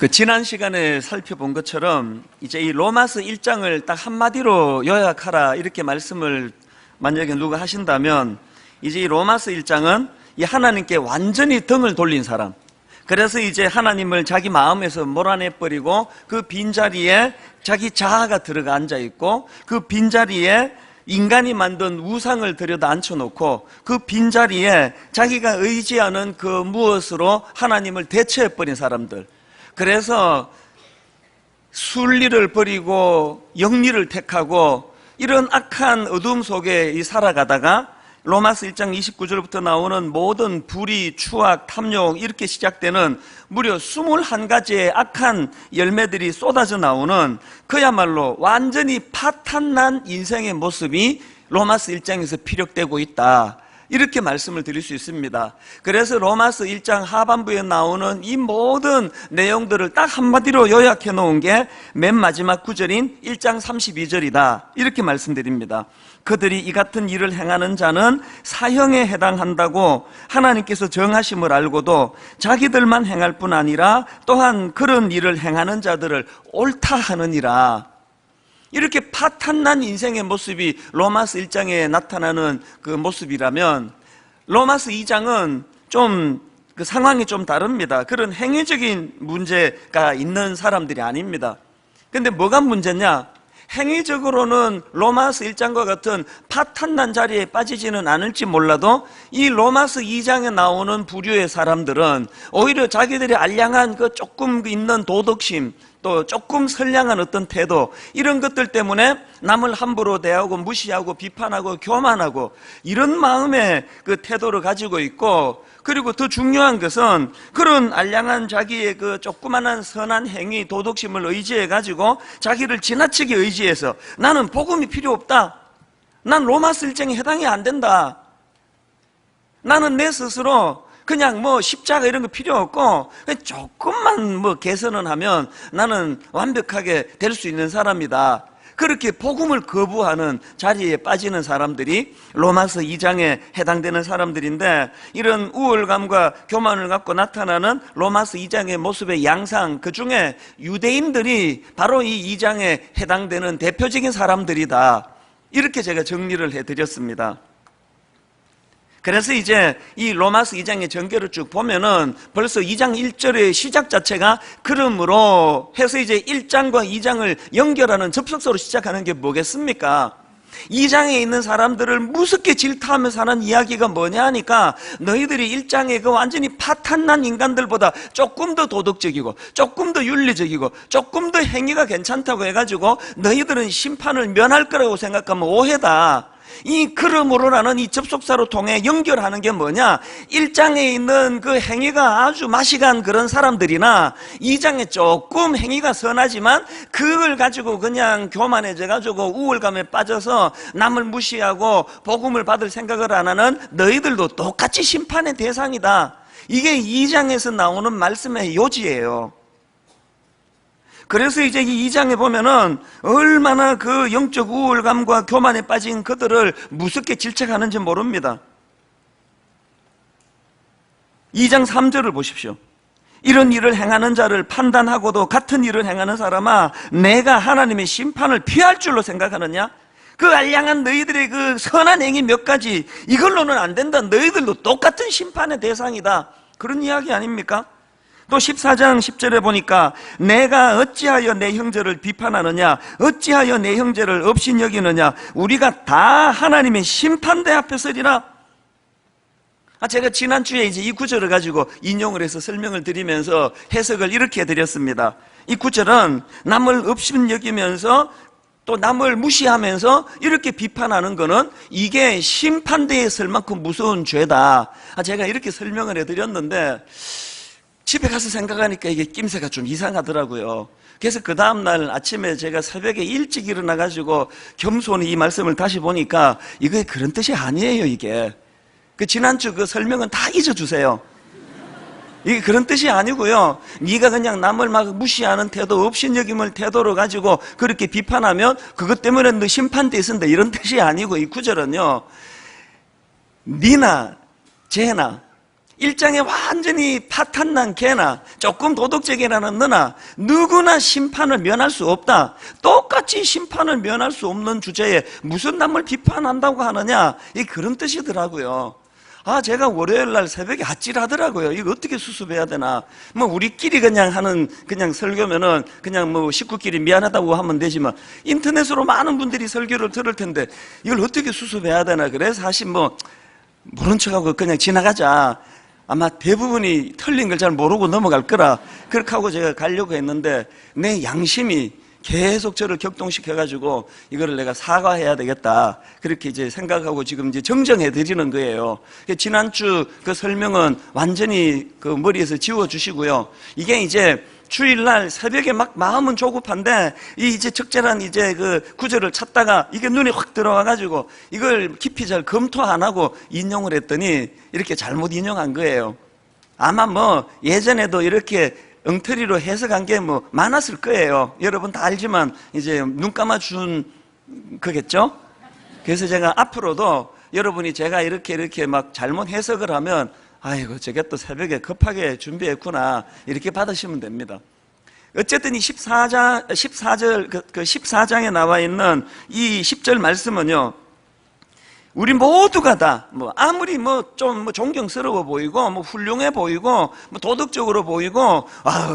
지난 시간에 살펴본 것처럼 이제 이 로마서 1장을 딱 한마디로 요약하라 이렇게 말씀을 만약에 누가 하신다면 이제 이 로마서 1장은 이 하나님께 완전히 등을 돌린 사람, 그래서 이제 하나님을 자기 마음에서 몰아내버리고 그 빈자리에 자기 자아가 들어가 앉아있고 그 빈자리에 인간이 만든 우상을 들여다 앉혀놓고 그 빈자리에 자기가 의지하는 그 무엇으로 하나님을 대체해버린 사람들, 그래서 순리를 버리고 영리를 택하고 이런 악한 어둠 속에 살아가다가 로마서 1장 29절부터 나오는 모든 불의, 추악, 탐욕 이렇게 시작되는 무려 21가지의 악한 열매들이 쏟아져 나오는 그야말로 완전히 파탄난 인생의 모습이 로마서 1장에서 피력되고 있다, 이렇게 말씀을 드릴 수 있습니다. 그래서 로마서 1장 하반부에 나오는 이 모든 내용들을 딱 한마디로 요약해 놓은 게 맨 마지막 구절인 1장 32절이다 이렇게 말씀드립니다. 그들이 이 같은 일을 행하는 자는 사형에 해당한다고 하나님께서 정하심을 알고도 자기들만 행할 뿐 아니라 또한 그런 일을 행하는 자들을 옳다 하느니라. 이렇게 파탄난 인생의 모습이 로마서 1장에 나타나는 그 모습이라면 로마서 2장은 좀 그 상황이 좀 다릅니다. 그런 행위적인 문제가 있는 사람들이 아닙니다. 근데 뭐가 문제냐? 행위적으로는 로마서 1장과 같은 파탄난 자리에 빠지지는 않을지 몰라도 이 로마서 2장에 나오는 부류의 사람들은 오히려 자기들이 알량한 그 조금 있는 도덕심, 또 조금 선량한 어떤 태도, 이런 것들 때문에 남을 함부로 대하고 무시하고 비판하고 교만하고 이런 마음의 그 태도를 가지고 있고, 그리고 더 중요한 것은 그런 알량한 자기의 그 조그만한 선한 행위, 도덕심을 의지해 가지고 자기를 지나치게 의지해서 나는 복음이 필요 없다, 난 로마서 1장에 해당이 안 된다, 나는 내 스스로 그냥 십자가 이런 거 필요 없고 조금만 개선을 하면 나는 완벽하게 될 수 있는 사람이다, 그렇게 복음을 거부하는 자리에 빠지는 사람들이 로마서 2장에 해당되는 사람들인데, 이런 우월감과 교만을 갖고 나타나는 로마서 2장의 모습의 양상, 그 중에 유대인들이 바로 이 2장에 해당되는 대표적인 사람들이다, 이렇게 제가 정리를 해드렸습니다. 그래서 이제 이 로마서 2장의 전개를 쭉 보면은 벌써 2장 1절의 시작 자체가 그러므로 해서 이제 1장과 2장을 연결하는 접속사로 시작하는 게 뭐겠습니까? 2장에 있는 사람들을 무섭게 질타하면서 하는 이야기가 뭐냐 하니까 너희들이 1장에 그 완전히 파탄난 인간들보다 조금 더 도덕적이고 조금 더 윤리적이고 조금 더 행위가 괜찮다고 해가지고 너희들은 심판을 면할 거라고 생각하면 오해다. 이 그러므로라는 이 접속사로 통해 연결하는 게 뭐냐? 1장에 있는 그 행위가 아주 맛이 간 그런 사람들이나 2장에 조금 행위가 선하지만 그걸 가지고 그냥 교만해져 가지고 우월감에 빠져서 남을 무시하고 복음을 받을 생각을 안 하는 너희들도 똑같이 심판의 대상이다. 이게 2장에서 나오는 말씀의 요지예요. 그래서 이제 이 2장에 보면은 얼마나 그 영적 우월감과 교만에 빠진 그들을 무섭게 질책하는지 모릅니다. 2장 3절을 보십시오. 이런 일을 행하는 자를 판단하고도 같은 일을 행하는 사람아, 내가 하나님의 심판을 피할 줄로 생각하느냐? 그 알량한 너희들의 그 선한 행위 몇 가지, 이걸로는 안 된다. 너희들도 똑같은 심판의 대상이다. 그런 이야기 아닙니까? 또 14장 10절에 보니까 내가 어찌하여 내 형제를 비판하느냐, 어찌하여 내 형제를 업신여기느냐, 우리가 다 하나님의 심판대 앞에 서리라. 제가 지난주에 이제 이 구절을 가지고 인용을 해서 설명을 드리면서 해석을 이렇게 해드렸습니다. 이 구절은 남을 업신여기면서 또 남을 무시하면서 이렇게 비판하는 거는 이게 심판대에 설 만큼 무서운 죄다. 제가 이렇게 설명을 해드렸는데 집에 가서 생각하니까 이게 낌새가 좀 이상하더라고요. 그래서 그 다음날 아침에 제가 새벽에 일찍 일어나가지고 겸손히 이 말씀을 다시 보니까 이게 그런 뜻이 아니에요, 이게. 지난주 그 설명은 다 잊어주세요. 이게 그런 뜻이 아니고요. 네가 그냥 남을 막 무시하는 태도, 업신여김을 태도로 가지고 그렇게 비판하면 그것 때문에 너 심판대에 있는다, 이런 뜻이 아니고, 이 구절은요, 니나 쟤나 일장에 완전히 파탄난 개나 조금 도덕적이라는 너나 누구나 심판을 면할 수 없다. 똑같이 심판을 면할 수 없는 주제에 무슨 남을 비판한다고 하느냐, 이 그런 뜻이더라고요. 제가 월요일 날 새벽에 아찔하더라고요. 이거 어떻게 수습해야 되나. 뭐 우리끼리 그냥 하는 그냥 설교면은 그냥 뭐 식구끼리 미안하다고 하면 되지만 인터넷으로 많은 분들이 설교를 들을 텐데 이걸 어떻게 수습해야 되나. 그래서 사실 뭐 모른 척하고 그냥 지나가자. 아마 대부분이 틀린 걸 잘 모르고 넘어갈 거라 그렇게 하고 제가 가려고 했는데 내 양심이 계속 저를 격동시켜가지고 이거를 내가 사과해야 되겠다 그렇게 이제 생각하고 지금 이제 정정해 드리는 거예요. 지난주 그 설명은 완전히 그 머리에서 지워주시고요. 이게 이제 주일날 새벽에 막 마음은 조급한데 이제 적절한 이제 그 구절을 찾다가 이게 눈에 확 들어와가지고 이걸 깊이 잘 검토 안 하고 인용을 했더니 이렇게 잘못 인용한 거예요. 아마 뭐 예전에도 이렇게 엉터리로 해석한 게 뭐 많았을 거예요. 여러분 다 알지만 이제 눈 감아준 거겠죠? 그래서 제가 앞으로도 여러분이 제가 이렇게 막 잘못 해석을 하면 아이고 저게 또 새벽에 급하게 준비했구나 이렇게 받으시면 됩니다. 어쨌든 이 14장에 나와 있는 이 10절 말씀은요, 우리 모두가 다 뭐 아무리 뭐 좀 존경스러워 보이고 뭐 훌륭해 보이고 뭐 도덕적으로 보이고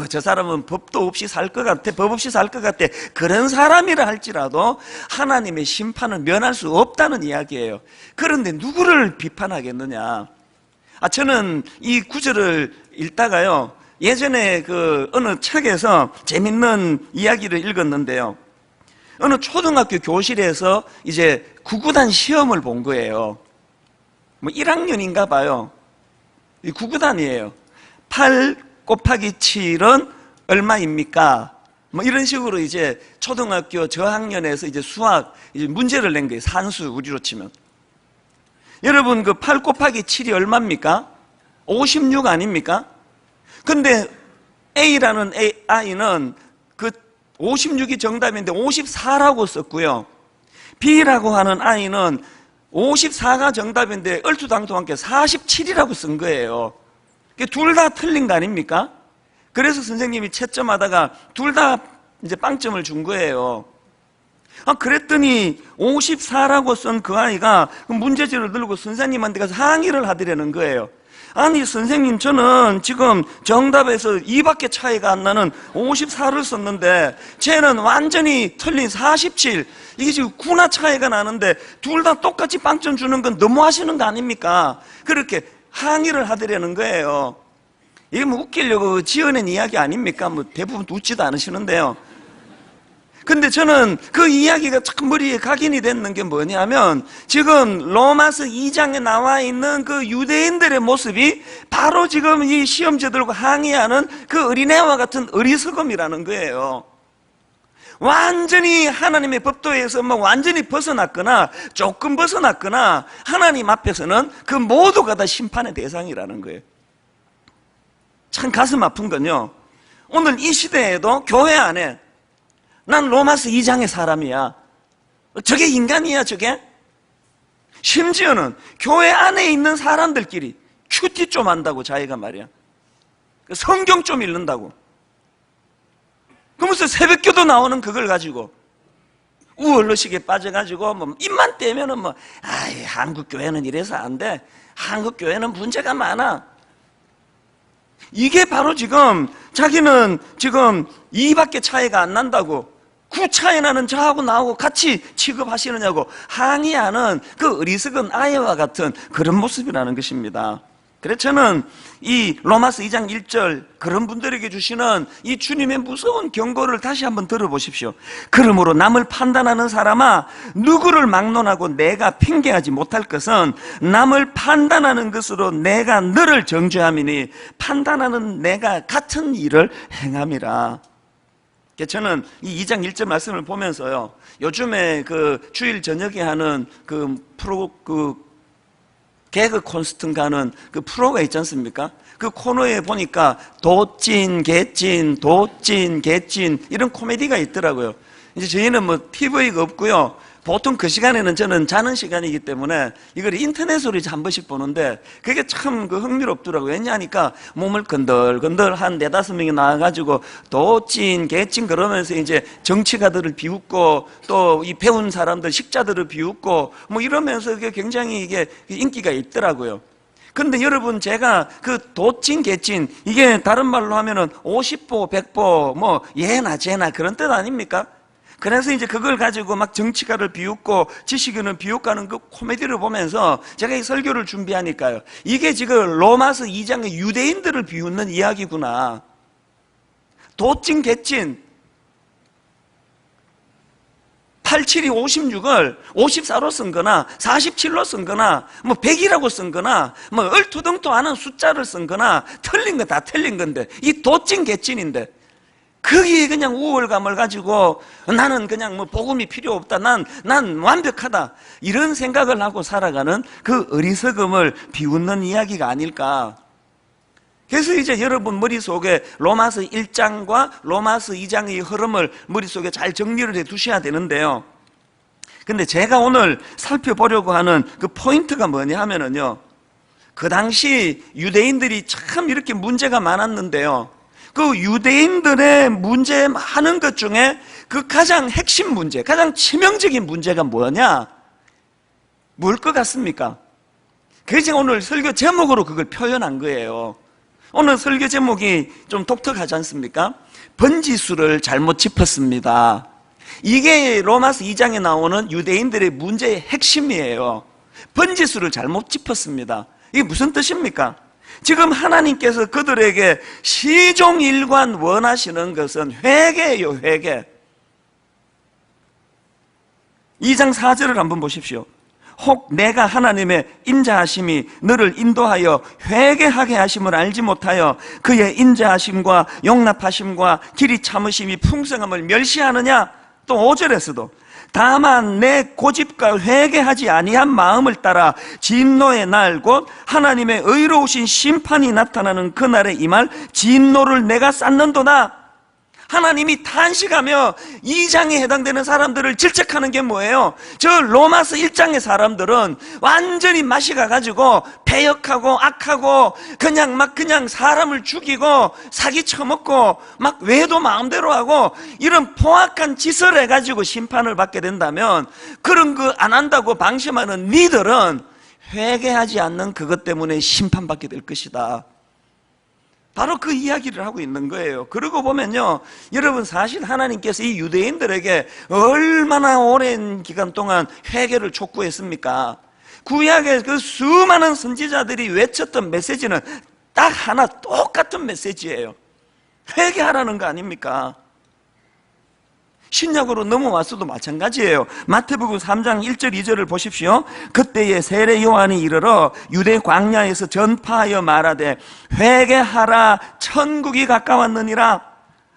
저 사람은 법도 없이 살 것 같아, 법 없이 살 것 같아, 그런 사람이라 할지라도 하나님의 심판을 면할 수 없다는 이야기예요. 그런데 누구를 비판하겠느냐. 저는 이 구절을 읽다가요, 예전에 그 어느 책에서 재밌는 이야기를 읽었는데요, 어느 초등학교 교실에서 이제 구구단 시험을 본 거예요. 뭐 1학년인가 봐요. 이 구구단이에요. 8 곱하기 7은 얼마입니까? 뭐 이런 식으로 이제 초등학교 저학년에서 이제 수학 이제 문제를 낸 거예요. 산수 우리로 치면. 여러분 그 8 곱하기 7이 얼마입니까? 56 아닙니까? 근데 A라는 아이는 그 56이 정답인데 54라고 썼고요. B라고 하는 아이는 54가 정답인데 얼토당토하게 47이라고 쓴 거예요. 둘 다 틀린 거 아닙니까? 그래서 선생님이 채점하다가 둘 다 이제 빵점을 준 거예요. 그랬더니 54라고 쓴 그 아이가 문제지를 들고 선생님한테 가서 항의를 하더라는 거예요. 아니 선생님, 저는 지금 정답에서 2밖에 차이가 안 나는 54를 썼는데 쟤는 완전히 틀린 47, 이게 지금 9나 차이가 나는데 둘 다 똑같이 빵점 주는 건 너무하시는 거 아닙니까? 그렇게 항의를 하더라는 거예요. 이게 뭐 웃기려고 지어낸 이야기 아닙니까? 뭐 대부분 웃지도 않으시는데요. 근데 저는 그 이야기가 참 머리에 각인이 됐는 게 뭐냐면, 지금 로마서 2장에 나와 있는 그 유대인들의 모습이 바로 지금 이 시험지 들고 항의하는 그 어린애와 같은 어리석음이라는 거예요. 완전히 하나님의 법도에서 뭐 완전히 벗어났거나 조금 벗어났거나 하나님 앞에서는 그 모두가 다 심판의 대상이라는 거예요. 참 가슴 아픈 건요, 오늘 이 시대에도 교회 안에 난 로마서 2장의 사람이야, 저게 인간이야 저게? 심지어는 교회 안에 있는 사람들끼리 큐티 좀 한다고, 자기가 말이야 성경 좀 읽는다고. 그러면서 새벽교도 나오는 그걸 가지고 우월의식에 빠져가지고 뭐 입만 떼면은 뭐 한국 교회는 이래서 안 돼, 한국 교회는 문제가 많아. 이게 바로 지금 자기는 지금 2밖에 차이가 안 난다고 9 차이 나는 저하고 나하고 같이 취급하시느냐고 항의하는 그 어리석은 아이와 같은 그런 모습이라는 것입니다. 그래서 저는 이 로마서 2장 1절 그런 분들에게 주시는 이 주님의 무서운 경고를 다시 한번 들어보십시오. 그러므로 남을 판단하는 사람아, 누구를 막론하고 내가 핑계하지 못할 것은 남을 판단하는 것으로 내가 너를 정죄함이니 판단하는 내가 같은 일을 행함이라. 저는 이 2장 1절 말씀을 보면서요, 요즘에 그 주일 저녁에 하는 그 개그 콘서트 가는 그 프로가 있지 않습니까? 그 코너에 보니까 도찐, 개찐, 도찐, 개찐 이런 코미디가 있더라고요. 이제 저희는 뭐 TV가 없고요, 보통 그 시간에는 저는 자는 시간이기 때문에 이걸 인터넷으로 이제 한 번씩 보는데 그게 참 흥미롭더라고요. 왜냐하니까 몸을 건들건들 한 4-5명이 나와가지고 도찐, 개찐 그러면서 이제 정치가들을 비웃고 또 이 배운 사람들, 식자들을 비웃고 뭐 이러면서 이게 굉장히 이게 인기가 있더라고요. 근데 여러분, 제가 그 도찐, 개찐, 이게 다른 말로 하면은 50보, 100보, 뭐, 얘나 쟤나 그런 뜻 아닙니까? 그래서 이제 그걸 가지고 막 정치가를 비웃고 지식인을 비웃가는 그 코미디를 보면서 제가 이 설교를 준비하니까요. 이게 지금 로마서 2장의 유대인들을 비웃는 이야기구나. 도찐, 개찐. 87이 56을 54로 쓴 거나 47로 쓴 거나 뭐 100이라고 쓴 거나 뭐 얼토당토 않은 숫자를 쓴 거나 틀린 거 다 틀린 건데 이 도찐 개찐인데 거기에 그냥 우월감을 가지고 나는 그냥 뭐 복음이 필요 없다, 난 완벽하다 이런 생각을 하고 살아가는 그 어리석음을 비웃는 이야기가 아닐까. 그래서 이제 여러분 머릿속에 로마서 1장과 로마서 2장의 흐름을 머릿속에 잘 정리를 해 두셔야 되는데요. 근데 제가 오늘 살펴보려고 하는 그 포인트가 뭐냐 하면은요, 그 당시 유대인들이 참 이렇게 문제가 많았는데요, 그 유대인들의 문제 많은 것 중에 그 가장 핵심 문제, 가장 치명적인 문제가 뭐냐? 뭘 것 같습니까? 그래서 오늘 설교 제목으로 그걸 표현한 거예요. 오늘 설교 제목이 좀 독특하지 않습니까? 번지수를 잘못 짚었습니다. 이게 로마서 2장에 나오는 유대인들의 문제의 핵심이에요. 번지수를 잘못 짚었습니다. 이게 무슨 뜻입니까? 지금 하나님께서 그들에게 시종일관 원하시는 것은 회개예요, 회개. 2장 4절을 한번 보십시오. 혹 내가 하나님의 인자하심이 너를 인도하여 회개하게 하심을 알지 못하여 그의 인자하심과 용납하심과 길이 참으심이 풍성함을 멸시하느냐? 또 5절에서도 다만 내 고집과 회개하지 아니한 마음을 따라 진노의 날 곧 하나님의 의로우신 심판이 나타나는 그날에 임할 진노를 내가 쌓는도다. 하나님이 탄식하며 2장에 해당되는 사람들을 질책하는 게 뭐예요? 저 로마서 1장의 사람들은 완전히 맛이 가가지고 패역하고 악하고 그냥 사람을 죽이고 사기 쳐먹고 막 외도 마음대로 하고 이런 포악한 짓을 해가지고 심판을 받게 된다면 그런 거 안 한다고 방심하는 니들은 회개하지 않는 그것 때문에 심판받게 될 것이다. 바로 그 이야기를 하고 있는 거예요. 그러고 보면요, 여러분 사실 하나님께서 이 유대인들에게 얼마나 오랜 기간 동안 회개를 촉구했습니까? 구약의 그 수많은 선지자들이 외쳤던 메시지는 딱 하나 똑같은 메시지예요. 회개하라는 거 아닙니까? 신약으로 넘어왔어도 마찬가지예요. 마태복음 3장 1절 2절을 보십시오. 그때에 세례 요한이 이르러 유대 광야에서 전파하여 말하되 회개하라 천국이 가까웠느니라.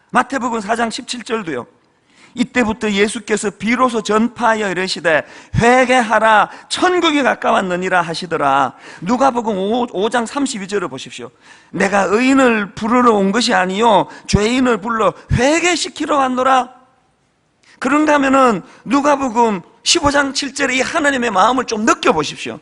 마태복음 4장 17절도요. 이때부터 예수께서 비로소 전파하여 이르시되 회개하라 천국이 가까웠느니라 하시더라. 누가복음 5장 32절을 보십시오. 내가 의인을 부르러 온 것이 아니요 죄인을 불러 회개시키러 왔노라. 그런가 하면은 누가복음 15장 7절에 이 하나님의 마음을 좀 느껴보십시오.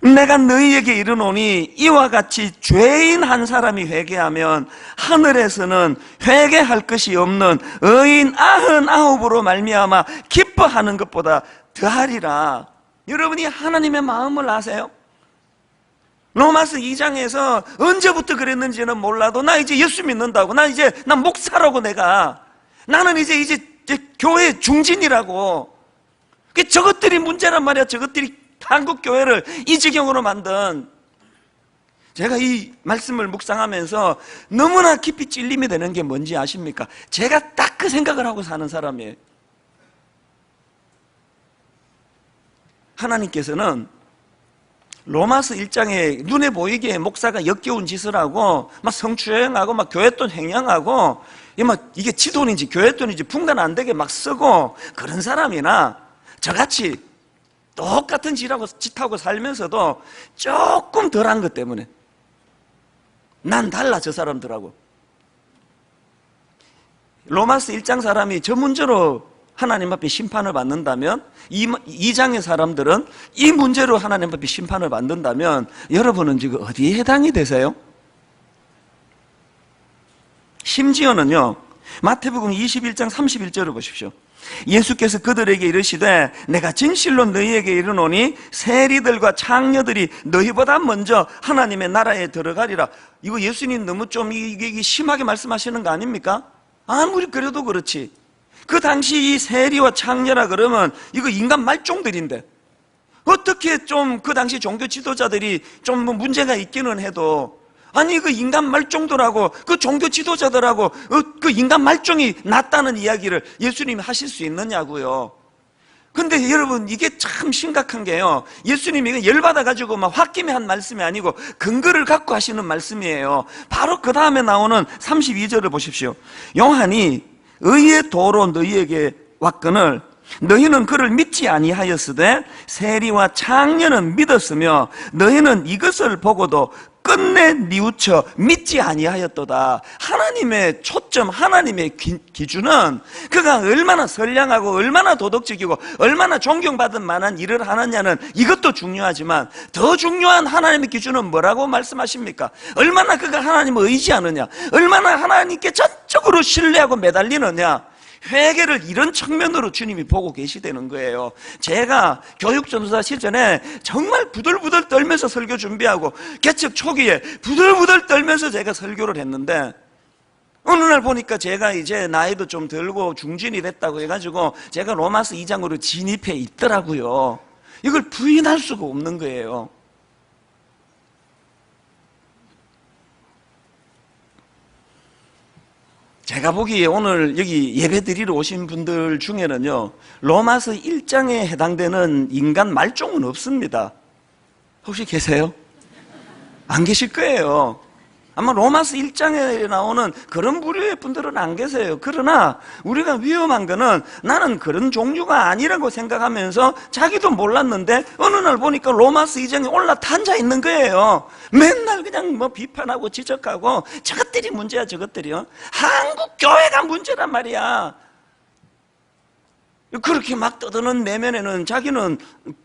내가 너희에게 이르노니 이와 같이 죄인 한 사람이 회개하면 하늘에서는 회개할 것이 없는 의인 99으로 말미암아 기뻐하는 것보다 더하리라. 여러분이 하나님의 마음을 아세요? 로마서 2장에서 언제부터 그랬는지는 몰라도 나 이제 예수 믿는다고, 난 목사라고, 나는 이제 교회 중진이라고. 저것들이 문제란 말이야. 저것들이 한국 교회를 이 지경으로 만든. 제가 이 말씀을 묵상하면서 너무나 깊이 찔림이 되는 게 뭔지 아십니까? 제가 딱 그 생각을 하고 사는 사람이에요. 하나님께서는 로마서 1장에 눈에 보이게 목사가 역겨운 짓을 하고 막 성추행하고 막 교회돈 횡령하고 이게 지 돈인지 교회 돈인지 분간 안 되게 막 쓰고 그런 사람이나 저같이 똑같은 짓하고 살면서도 조금 덜한 것 때문에 난 달라, 저 사람들하고. 로마서 1장 사람이 저 문제로 하나님 앞에 심판을 받는다면, 이 장의 사람들은 이 문제로 하나님 앞에 심판을 받는다면 여러분은 지금 어디에 해당이 되세요? 심지어는요, 마태복음 21장 31절을 보십시오. 예수께서 그들에게 이르시되 내가 진실로 너희에게 이르노니 세리들과 창녀들이 너희보다 먼저 하나님의 나라에 들어가리라. 이거 예수님 너무 좀 이게 심하게 말씀하시는 거 아닙니까? 아무리 그래도 그렇지. 그 당시 이 세리와 창녀라 그러면 이거 인간 말종들인데 어떻게 좀 그 당시 종교 지도자들이 좀 뭐 문제가 있기는 해도, 아니 그 인간 말종들하고 그 종교 지도자들하고 그 인간 말종이 낫다는 이야기를 예수님이 하실 수 있느냐고요. 근데 여러분 이게 참 심각한 게요, 예수님이 이거 열받아가지고 막 홧김에 한 말씀이 아니고 근거를 갖고 하시는 말씀이에요. 바로 그 다음에 나오는 32절을 보십시오. 요한이 의의 도로 너희에게 왔거늘 너희는 그를 믿지 아니하였으되 세리와 창녀는 믿었으며 너희는 이것을 보고도 끝내 뉘우쳐 믿지 아니하였도다. 하나님의 초점, 하나님의 기준은 그가 얼마나 선량하고 얼마나 도덕적이고 얼마나 존경받을 만한 일을 하느냐는 이것도 중요하지만 더 중요한 하나님의 기준은 뭐라고 말씀하십니까? 얼마나 그가 하나님을 의지하느냐, 얼마나 하나님께 전적으로 신뢰하고 매달리느냐, 회개를 이런 측면으로 주님이 보고 계시다는 거예요. 제가 교육전도사 시절에 정말 부들부들 떨면서 설교 준비하고 개척 초기에 부들부들 떨면서 제가 설교를 했는데, 어느 날 보니까 제가 이제 나이도 좀 들고 중진이 됐다고 해가지고 제가 로마서 2장으로 진입해 있더라고요. 이걸 부인할 수가 없는 거예요. 제가 보기에 오늘 여기 예배 드리러 오신 분들 중에는요, 로마서 1장에 해당되는 인간 말종은 없습니다. 혹시 계세요? 안 계실 거예요. 아마 로마서 1장에 나오는 그런 부류의 분들은 안 계세요. 그러나 우리가 위험한 거는 나는 그런 종류가 아니라고 생각하면서 자기도 몰랐는데 어느 날 보니까 로마서 2장에 올라타 앉아 있는 거예요. 맨날 그냥 뭐 비판하고 지적하고 저것들이 문제야, 저것들이요. 한국 교회가 문제란 말이야. 그렇게 막 떠드는 내면에는 자기는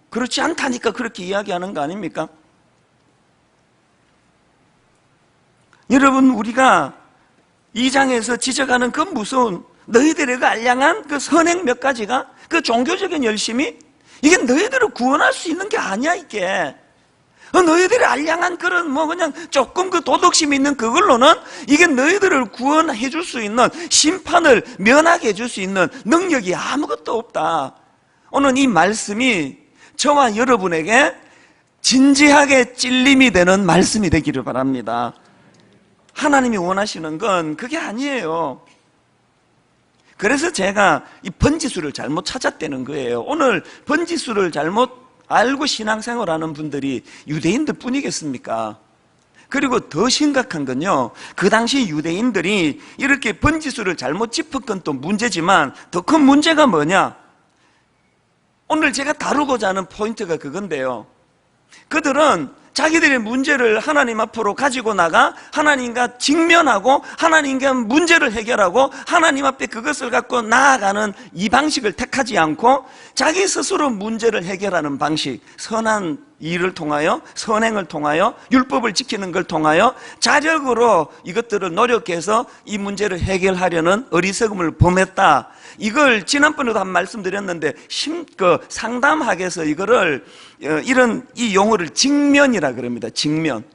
그렇지 않다니까 그렇게 이야기하는 거 아닙니까? 여러분, 우리가 이 장에서 지적하는 그 무서운 너희들의 그 알량한 그 선행 몇 가지가, 그 종교적인 열심이, 이게 너희들을 구원할 수 있는 게 아니야. 이게 너희들의 알량한 그런 뭐 그냥 조금 그 도덕심 있는 그걸로는 이게 너희들을 구원해 줄 수 있는, 심판을 면하게 해줄 수 있는 능력이 아무것도 없다. 오늘 이 말씀이 저와 여러분에게 진지하게 찔림이 되는 말씀이 되기를 바랍니다. 하나님이 원하시는 건 그게 아니에요. 그래서 제가 이 번지수를 잘못 찾았다는 거예요. 오늘 번지수를 잘못 알고 신앙생활하는 분들이 유대인들 뿐이겠습니까? 그리고 더 심각한 건요, 그 당시 유대인들이 이렇게 번지수를 잘못 짚은 건 또 문제지만 더 큰 문제가 뭐냐? 오늘 제가 다루고자 하는 포인트가 그건데요, 그들은 자기들의 문제를 하나님 앞으로 가지고 나가 하나님과 직면하고 하나님과 문제를 해결하고 하나님 앞에 그것을 갖고 나아가는 이 방식을 택하지 않고 자기 스스로 문제를 해결하는 방식, 선한 일을 통하여, 선행을 통하여, 율법을 지키는 걸 통하여 자력으로 이것들을 노력해서 이 문제를 해결하려는 어리석음을 범했다. 이걸 지난번에도 한 말씀드렸는데 상담학에서 이거를 이 용어를 직면이라 그럽니다. 직면.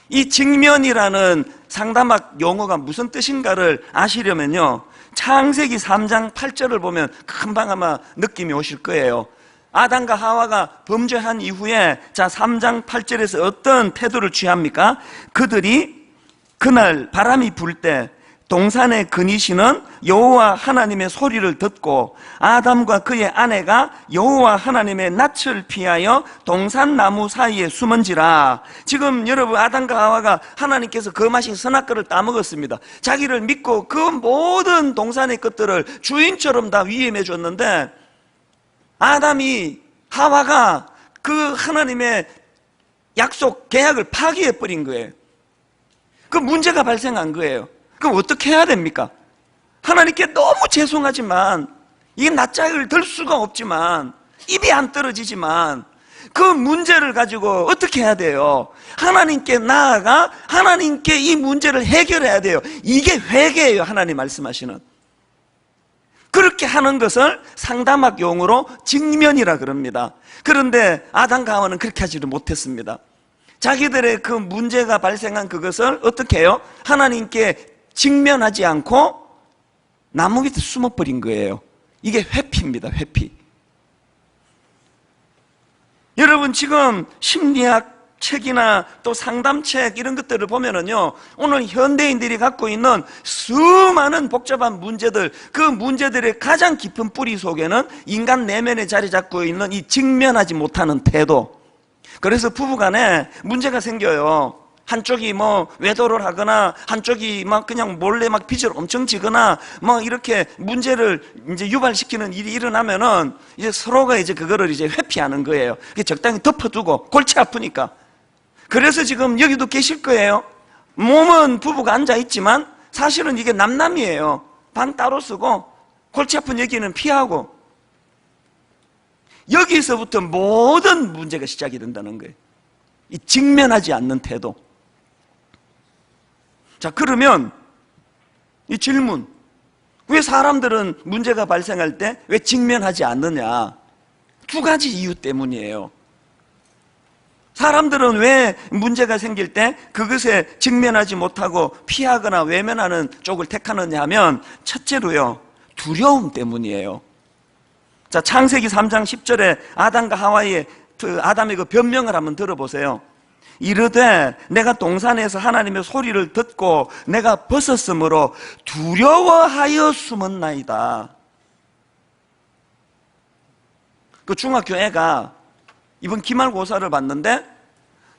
이 직면이라는 상담학 용어가 무슨 뜻인가를 아시려면요, 창세기 3장 8절을 보면 금방 아마 느낌이 오실 거예요. 아담과 하와가 범죄한 이후에 3장 8절에서 어떤 태도를 취합니까? 그들이 그날 바람이 불 때 동산에 거니시는 여호와 하나님의 소리를 듣고 아담과 그의 아내가 여호와 하나님의 낯을 피하여 동산 나무 사이에 숨은지라. 지금 여러분, 아담과 하와가 하나님께서 거마신 선악과를 따먹었습니다. 자기를 믿고 그 모든 동산의 것들을 주인처럼 다 위임해 줬는데 아담이, 하와가 그 하나님의 약속, 계약을 파기해 버린 거예요. 그 문제가 발생한 거예요. 그럼 어떻게 해야 됩니까? 하나님께 너무 죄송하지만 이게 낯짝을 들 수가 없지만, 입이 안 떨어지지만 그 문제를 가지고 어떻게 해야 돼요? 하나님께 나아가 하나님께 이 문제를 해결해야 돼요. 이게 회개예요. 하나님 말씀하시는. 그렇게 하는 것을 상담학 용어로 직면이라 그럽니다. 그런데 아담과 하와는 그렇게 하지를 못했습니다. 자기들의 그 문제가 발생한 그것을 어떻게 해요? 하나님께 직면하지 않고 나무 밑에 숨어버린 거예요. 이게 회피입니다. 회피. 여러분, 지금 심리학 책이나 또 상담책 이런 것들을 보면은요, 오늘 현대인들이 갖고 있는 수많은 복잡한 문제들, 그 문제들의 가장 깊은 뿌리 속에는 인간 내면에 자리 잡고 있는 이 직면하지 못하는 태도. 그래서 부부간에 문제가 생겨요. 한쪽이 뭐 외도를 하거나 한쪽이 막 그냥 몰래 막 빚을 엄청 지거나 뭐 이렇게 문제를 이제 유발시키는 일이 일어나면은 이제 서로가 이제 그거를 이제 회피하는 거예요. 적당히 덮어두고 골치 아프니까. 그래서 지금 여기도 계실 거예요. 몸은 부부가 앉아 있지만 사실은 이게 남남이에요. 방 따로 쓰고 골치 아픈 얘기는 피하고. 여기서부터 모든 문제가 시작이 된다는 거예요. 이 직면하지 않는 태도. 자, 그러면 이 질문, 왜 사람들은 문제가 발생할 때 왜 직면하지 않느냐? 두 가지 이유 때문이에요. 사람들은 왜 문제가 생길 때 그것에 직면하지 못하고 피하거나 외면하는 쪽을 택하느냐 하면, 첫째로요, 두려움 때문이에요. 자, 창세기 3장 10절에 아담과 하와의 아담의 그 변명을 한번 들어보세요. 이르되 내가 동산에서 하나님의 소리를 듣고 내가 벗었으므로 두려워하여 숨었나이다. 그 중학교 애가 이번 기말고사를 봤는데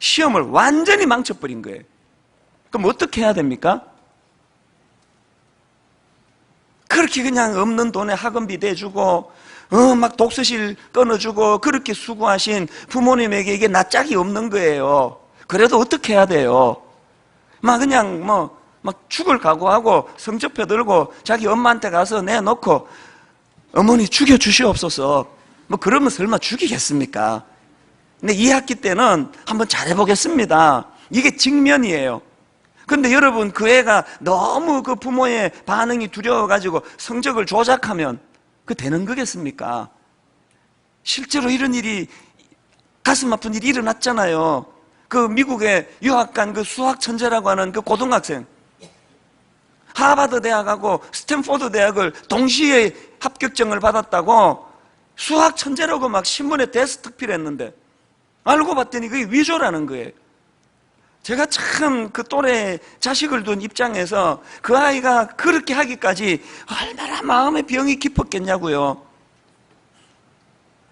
시험을 완전히 망쳐버린 거예요. 그럼 어떻게 해야 됩니까? 그렇게 그냥 없는 돈에 학원비 대주고 막 독서실 끊어주고 그렇게 수고하신 부모님에게 이게 낯짝이 없는 거예요. 그래도 어떻게 해야 돼요? 막 그냥 막 죽을 각오하고 성적표 들고 자기 엄마한테 가서 내놓고 어머니 죽여주시옵소서. 뭐 그러면 설마 죽이겠습니까? 근데 2학기 때는 한번 잘해보겠습니다. 이게 직면이에요. 근데 여러분, 그 애가 너무 그 부모의 반응이 두려워가지고 성적을 조작하면 그 되는 거겠습니까? 실제로 이런 일이, 가슴 아픈 일이 일어났잖아요. 그 미국에 유학 간 그 수학 천재라고 하는 그 고등학생, 하버드 대학하고 스탠포드 대학을 동시에 합격증을 받았다고 수학 천재라고 막 신문에 대스특필했는데 알고 봤더니 그게 위조라는 거예요. 제가 참 그 또래 자식을 둔 입장에서 그 아이가 그렇게 하기까지 얼마나 마음의 병이 깊었겠냐고요.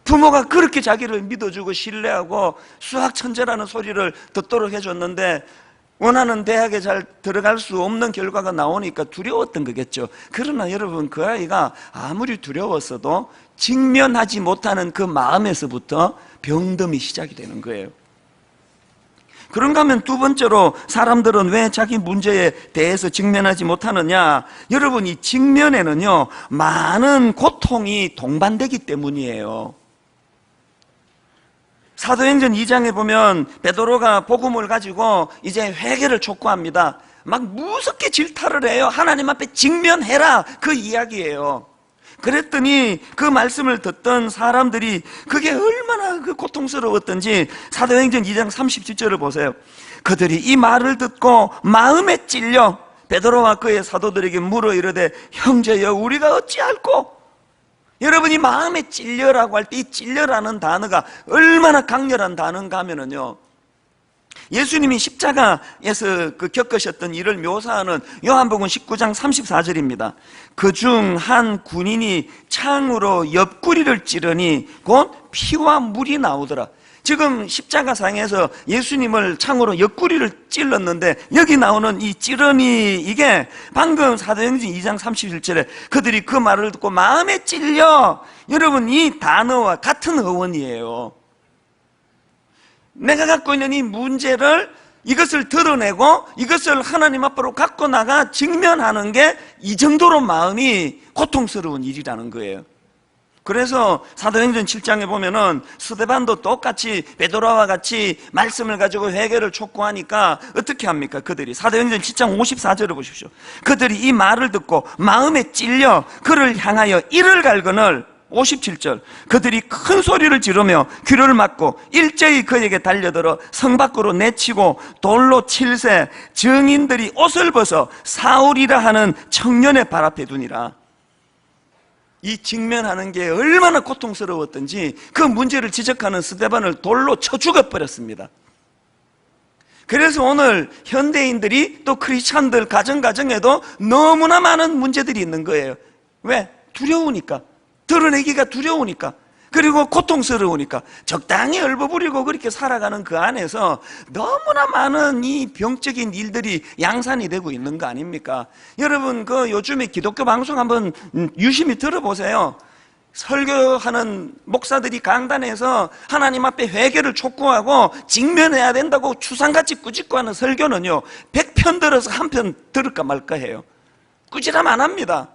부모가 그렇게 자기를 믿어주고 신뢰하고 수학 천재라는 소리를 듣도록 해줬는데 원하는 대학에 잘 들어갈 수 없는 결과가 나오니까 두려웠던 거겠죠. 그러나 여러분, 그 아이가 아무리 두려웠어도 직면하지 못하는 그 마음에서부터 병듦이 시작이 되는 거예요. 그런가 하면 두 번째로 사람들은 왜 자기 문제에 대해서 직면하지 못하느냐? 여러분, 이 직면에는요, 많은 고통이 동반되기 때문이에요. 사도행전 2장에 보면 베드로가 복음을 가지고 이제 회개를 촉구합니다. 막 무섭게 질타를 해요. 하나님 앞에 직면해라, 그 이야기예요. 그랬더니 그 말씀을 듣던 사람들이 그게 얼마나 그 고통스러웠던지 사도행전 2장 37절을 보세요. 그들이 이 말을 듣고 마음에 찔려 베드로와 그의 사도들에게 물어 이르되 형제여 우리가 어찌할꼬? 여러분이 마음에 찔려라고 할 때 이 찔려라는 단어가 얼마나 강렬한 단어인가 하면은요, 예수님이 십자가에서 그 겪으셨던 일을 묘사하는 요한복음 19장 34절입니다. 그중 한 군인이 창으로 옆구리를 찌르니 곧 피와 물이 나오더라. 지금 십자가상에서 예수님을 창으로 옆구리를 찔렀는데 여기 나오는 이 찌르니, 이게 방금 사도행전 2장 31절에 그들이 그 말을 듣고 마음에 찔려, 여러분 이 단어와 같은 어원이에요. 내가 갖고 있는 이 문제를, 이것을 드러내고 이것을 하나님 앞으로 갖고 나가 직면하는 게 이 정도로 마음이 고통스러운 일이라는 거예요. 그래서 사도행전 7장에 보면은 스데반도 똑같이 베드로와 같이 말씀을 가지고 회개를 촉구하니까 어떻게 합니까? 그들이 사도행전 7장 54절을 보십시오. 그들이 이 말을 듣고 마음에 찔려 그를 향하여 이를 갈거늘 57절 그들이 큰 소리를 지르며 귀를 막고 일제히 그에게 달려들어 성 밖으로 내치고 돌로 칠세 증인들이 옷을 벗어 사울이라 하는 청년의 발 앞에 두니라. 이 직면하는 게 얼마나 고통스러웠던지 그 문제를 지적하는 스데반을 돌로 쳐 죽어버렸습니다. 그래서 오늘 현대인들이 또 크리스찬들 가정에도 너무나 많은 문제들이 있는 거예요. 왜? 두려우니까. 드러내기가 두려우니까, 그리고 고통스러우니까 적당히 얼버무리고 그렇게 살아가는 그 안에서 너무나 많은 이 병적인 일들이 양산이 되고 있는 거 아닙니까? 여러분 그 요즘에 기독교 방송 한번 유심히 들어보세요. 설교하는 목사들이 강단에서 하나님 앞에 회개를 촉구하고 직면해야 된다고 추상같이 꾸짖고 하는 설교는요 100편 들어서 한 편 들을까 말까 해요. 꾸지람 안 합니다.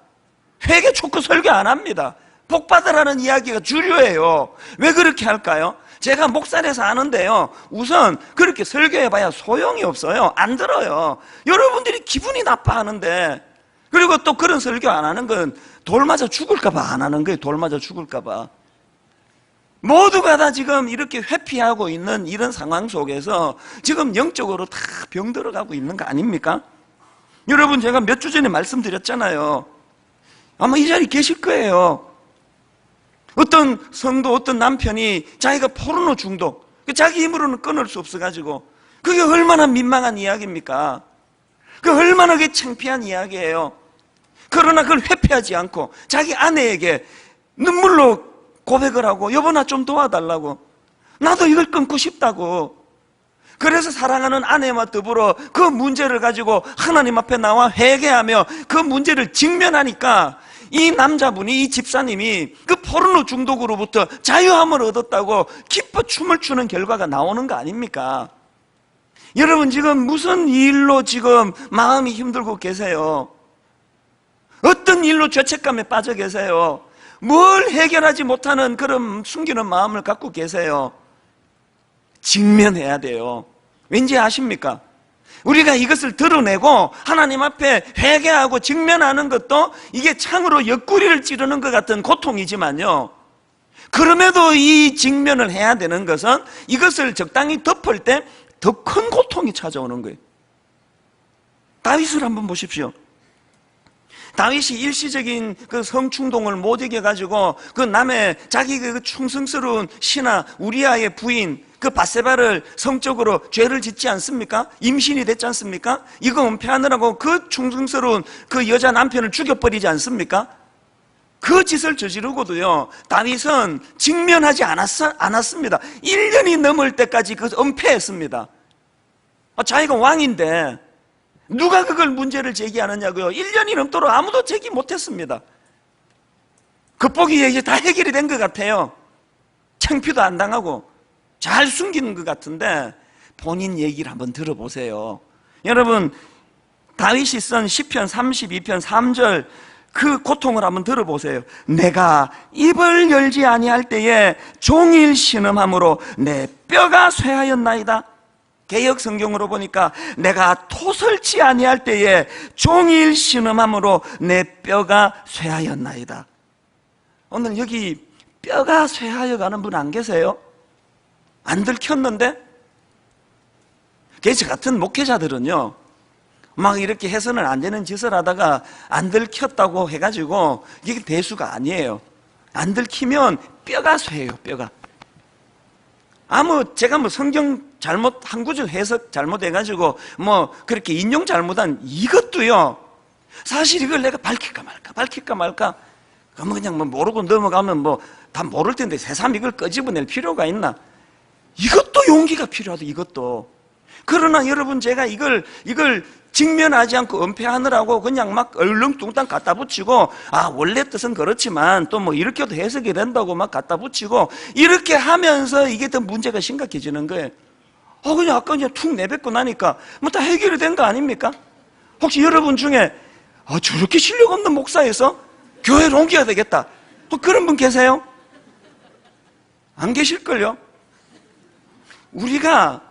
회개 촉구 설교 안 합니다. 복 받으라는 이야기가 주류예요. 왜 그렇게 할까요? 제가 목사라서 아는데요, 우선 그렇게 설교해봐야 소용이 없어요. 안 들어요. 여러분들이 기분이 나빠하는데, 그리고 또 그런 설교 안 하는 건 돌 맞아 죽을까봐 안 하는 거예요. 돌 맞아 죽을까봐. 모두가 다 지금 이렇게 회피하고 있는 이런 상황 속에서 지금 영적으로 다 병들어가고 있는 거 아닙니까? 여러분 제가 몇 주 전에 말씀드렸잖아요. 아마 이 자리에 계실 거예요. 어떤 성도, 어떤 남편이 자기가 포르노 중독, 자기 힘으로는 끊을 수 없어가지고, 그게 얼마나 민망한 이야기입니까? 그 얼마나 그게 창피한 이야기예요. 그러나 그걸 회피하지 않고 자기 아내에게 눈물로 고백을 하고, 여보 나 좀 도와달라고, 나도 이걸 끊고 싶다고. 그래서 사랑하는 아내와 더불어 그 문제를 가지고 하나님 앞에 나와 회개하며 그 문제를 직면하니까 이 남자분이, 이 집사님이 그 포르노 중독으로부터 자유함을 얻었다고 기뻐 춤을 추는 결과가 나오는 거 아닙니까? 여러분 지금 무슨 일로 지금 마음이 힘들고 계세요? 어떤 일로 죄책감에 빠져 계세요? 뭘 해결하지 못하는 그런 숨기는 마음을 갖고 계세요? 직면해야 돼요. 왠지 아십니까? 우리가 이것을 드러내고 하나님 앞에 회개하고 직면하는 것도 이게 창으로 옆구리를 찌르는 것 같은 고통이지만요, 그럼에도 이 직면을 해야 되는 것은 이것을 적당히 덮을 때 더 큰 고통이 찾아오는 거예요. 다윗을 한번 보십시오. 다윗이 일시적인 그 성충동을 못 이겨가지고 그 남의 자기 그 충성스러운 신하 우리아의 부인 그 밧세바를 성적으로 죄를 짓지 않습니까? 임신이 됐지 않습니까? 이거 은폐하느라고 그 충성스러운 그 여자 남편을 죽여버리지 않습니까? 그 짓을 저지르고도요 다윗은 직면하지 않았습니다. 1년이 넘을 때까지 그 은폐했습니다. 자기가 왕인데 누가 그걸 문제를 제기하느냐고요. 1년이 넘도록 아무도 제기 못했습니다. 겉보기에 이제 다 해결이 된 것 같아요. 창피도 안 당하고 잘 숨기는 것 같은데 본인 얘기를 한번 들어보세요. 여러분 다윗이 쓴 시편 32편 3절 그 고통을 한번 들어보세요. 내가 입을 열지 아니할 때에 종일 신음함으로 내 뼈가 쇠하였나이다. 개역 성경으로 보니까 내가 토설치 아니할 때에 종일 신음함으로 내 뼈가 쇠하였나이다. 오늘 여기 뼈가 쇠하여 가는 분 안 계세요? 안 들켰는데? 저 같은 목회자들은요 막 이렇게 해서는 안 되는 짓을 하다가 안 들켰다고 해가지고 이게 대수가 아니에요. 안 들키면 뼈가 쇠해요. 뼈가. 제가 성경 잘못 한 구절 해석 잘못해가지고 그렇게 인용 잘못한 이것도요 사실 이걸 내가 밝힐까 말까 그러면 그냥 모르고 넘어가면 다 모를 텐데 새삼 이걸 끄집어낼 필요가 있나? 이것도 용기가 필요하다. 이것도. 그러나 여러분 제가 이걸 직면하지 않고 은폐하느라고 그냥 막 얼렁뚱땅 갖다 붙이고 원래 뜻은 그렇지만 또 이렇게도 해석이 된다고 막 갖다 붙이고 이렇게 하면서 이게 더 문제가 심각해지는 거예요. 그냥 아까 그냥 툭 내뱉고 나니까 다 해결이 된 거 아닙니까? 혹시 여러분 중에 저렇게 실력 없는 목사에서 교회를 옮겨야 되겠다, 또 그런 분 계세요? 안 계실걸요? 우리가